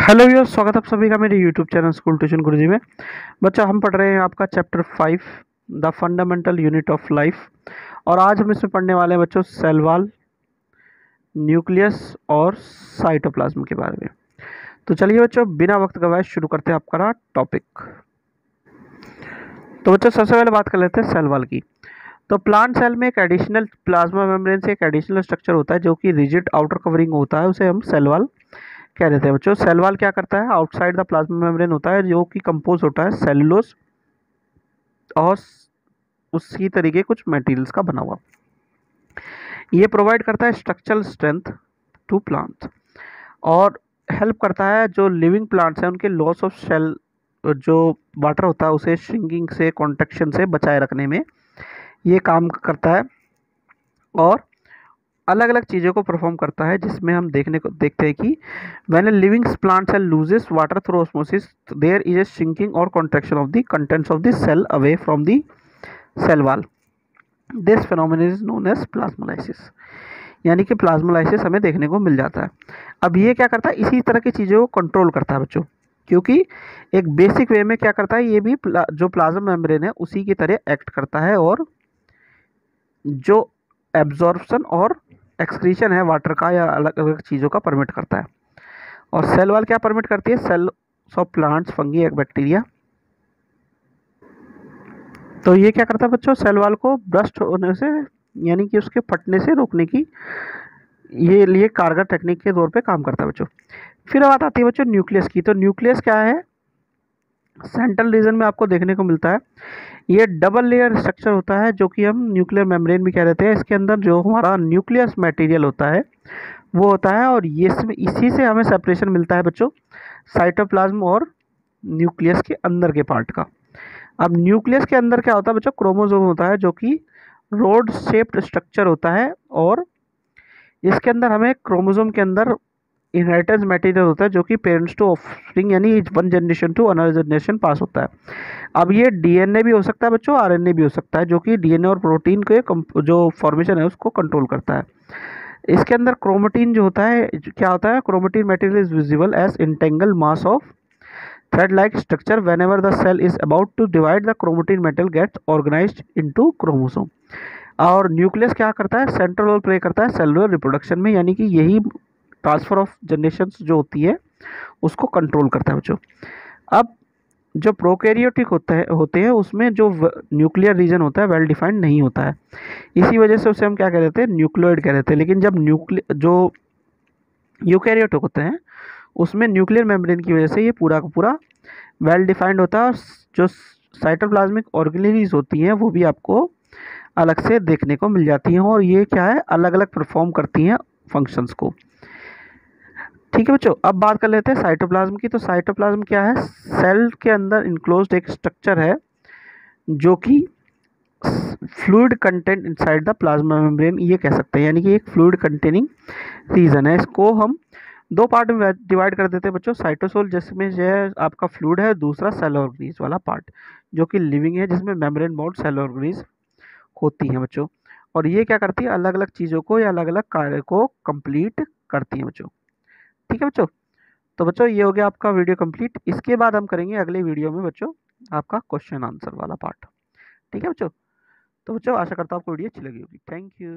Hello viewers, स्वागत है आप सभी का मेरे यूट्यूब चैनल स्कूल ट्यूशन गुरुजी में। बच्चा हम पढ़ रहे हैं आपका chapter 5 the fundamental unit of life. और आज हम इसमें पढ़ने वाले हैं बच्चों सेल वॉल, न्यूक्लियस और साइटोप्लाज्म के बारे में। तो चलिए बच्चों, बिना वक्त गवाए शुरू करते हैं आपका टॉपिक। तो बच्चों सबसे पहले बात कर लेते हैं सेल वॉल की। तो प्लांट सेल में एक एडिशनल प्लाज्मा मेम्ब्रेन से एक एडिशनल स्ट्रक्चर होता है जो कि रिजिड आउटर कवरिंग होता है, उसे हम सेल वॉल कह देते हैं। बच्चों सेल वॉल क्या करता है? आउटसाइड द प्लाज्मा मेम्ब्रेन होता है जो कि कंपोज होता है सेलुलोज और उसी तरीके कुछ मटेरियल्स का बना हुआ। ये प्रोवाइड करता है स्ट्रक्चरल स्ट्रेंथ टू प्लांट और हेल्प करता है जो लिविंग प्लांट्स हैं उनके लॉस ऑफ सेल, जो वाटर होता है उसे श्रिंकिंग से, कॉन्ट्रैक्शन से बचाए रखने में ये काम करता है। और अलग अलग चीज़ों को परफॉर्म करता है, जिसमें हम देखते हैं कि when a living plant cell loses water through osmosis there is a shrinking or contraction of the contents of the cell away from the cell wall. This phenomenon is known as plasmolysis. यानी कि plasmolysis हमें देखने को मिल जाता है। अब ये क्या करता है? इसी तरह की चीज़ों को कंट्रोल करता है बच्चों, क्योंकि एक बेसिक वे में क्या करता है, ये भी जो प्लाज्मा मेम्ब्रेन है उसी की तरह एक्ट करता है और जो एब्जॉर्प्शन और एक्सक्रीशन है वाटर का या अलग अलग चीज़ों का परमिट करता है। और सेल वॉल क्या परमिट करती है? सेल्स ऑफ प्लांट्स, फंगी, एक बैक्टीरिया। तो ये क्या करता है बच्चों? सेल वॉल को ब्रस्ट होने से, यानी कि उसके फटने से रोकने की ये लिए कारगर टेक्निक के तौर पे काम करता है बच्चों। फिर बात आती है बच्चों न्यूक्लियस की। तो न्यूक्लियस क्या है? सेंट्रल रीजन में आपको देखने को मिलता है। ये डबल लेयर स्ट्रक्चर होता है जो कि हम न्यूक्लियर मेम्ब्रेन भी कह देते हैं। इसके अंदर जो हमारा न्यूक्लियस मटेरियल होता है वो होता है, और ये इसी से हमें सेपरेशन मिलता है बच्चों साइटोप्लाज्म और न्यूक्लियस के अंदर के पार्ट का। अब न्यूक्लियस के अंदर क्या होता है बच्चों? क्रोमोसोम होता है जो कि रोड शेप्ड स्ट्रक्चर होता है, और इसके अंदर हमें क्रोमोसोम के अंदर इनहेरिटेंस मटेरियल होता है जो कि पेरेंट्स टू ऑफस्प्रिंग, यानी one generation to another generation pass होता है। अब ये डीएनए भी हो सकता है बच्चों, आरएनए भी हो सकता है, जो कि डीएनए और प्रोटीन के जो फॉर्मेशन है उसको कंट्रोल करता है। इसके अंदर क्रोमेटिन जो होता है, क्या होता है? Chromatin material is visible as entangle mass of thread like structure whenever the cell is about to divide the chromatin metal gets organized into chromosome. और न्यूक्लियस क्या करता है? सेंट्रल रोल प्ले करता है सेलुलर रिप्रोडक्शन में, यानी कि यही ट्रांसफर ऑफ जनरेशन जो होती है उसको कंट्रोल करता है बच्चों। अब जो प्रोकैरियोटिक होते हैं उसमें जो न्यूक्लियर रीजन होता है वेल डिफाइंड नहीं होता है, इसी वजह से उसे हम क्या कह देते हैं? न्यूक्लियोइड कह देते हैं। लेकिन जब जो यूकैरियोटिक होते हैं उसमें न्यूक्लियर मेम्ब्रेन की वजह से ये पूरा का पूरा वेल डिफाइंड होता है, और जो साइटोप्लाज्मिक ऑर्गेनेलीज होती हैं वो भी आपको अलग से देखने को मिल जाती हैं, और ये क्या है? अलग अलग परफॉर्म करती हैं फंक्शंस को। ठीक है बच्चों, अब बात कर लेते हैं साइटोप्लाज्म की। तो साइटोप्लाज्म क्या है? सेल के अंदर इनक्लोज्ड एक स्ट्रक्चर है जो कि fluid content inside the plasma membrane, ये कह सकते हैं, यानी कि एक फ्लूइड कंटेनिंग रीजन है। इसको हम दो पार्ट में डिवाइड कर देते हैं बच्चों। साइटोसोल जिसमें जो है आपका फ्लूइड है, दूसरा सेल ऑर्गेनीज वाला पार्ट जो कि लिविंग है, जिसमें मेम्ब्रेन बाउंड सेल ऑर्गेनीज होती हैं बच्चों। और ये क्या करती है? अलग अलग चीज़ों को या अलग अलग कार्य को कंप्लीट करती हैं बच्चों। ठीक है बच्चों, तो बच्चों ये हो गया आपका वीडियो कंप्लीट। इसके बाद हम करेंगे अगले वीडियो में बच्चों आपका क्वेश्चन आंसर वाला पार्ट। ठीक है बच्चों, तो बच्चों आशा करता हूँ आपको वीडियो अच्छी लगी होगी। Thank you.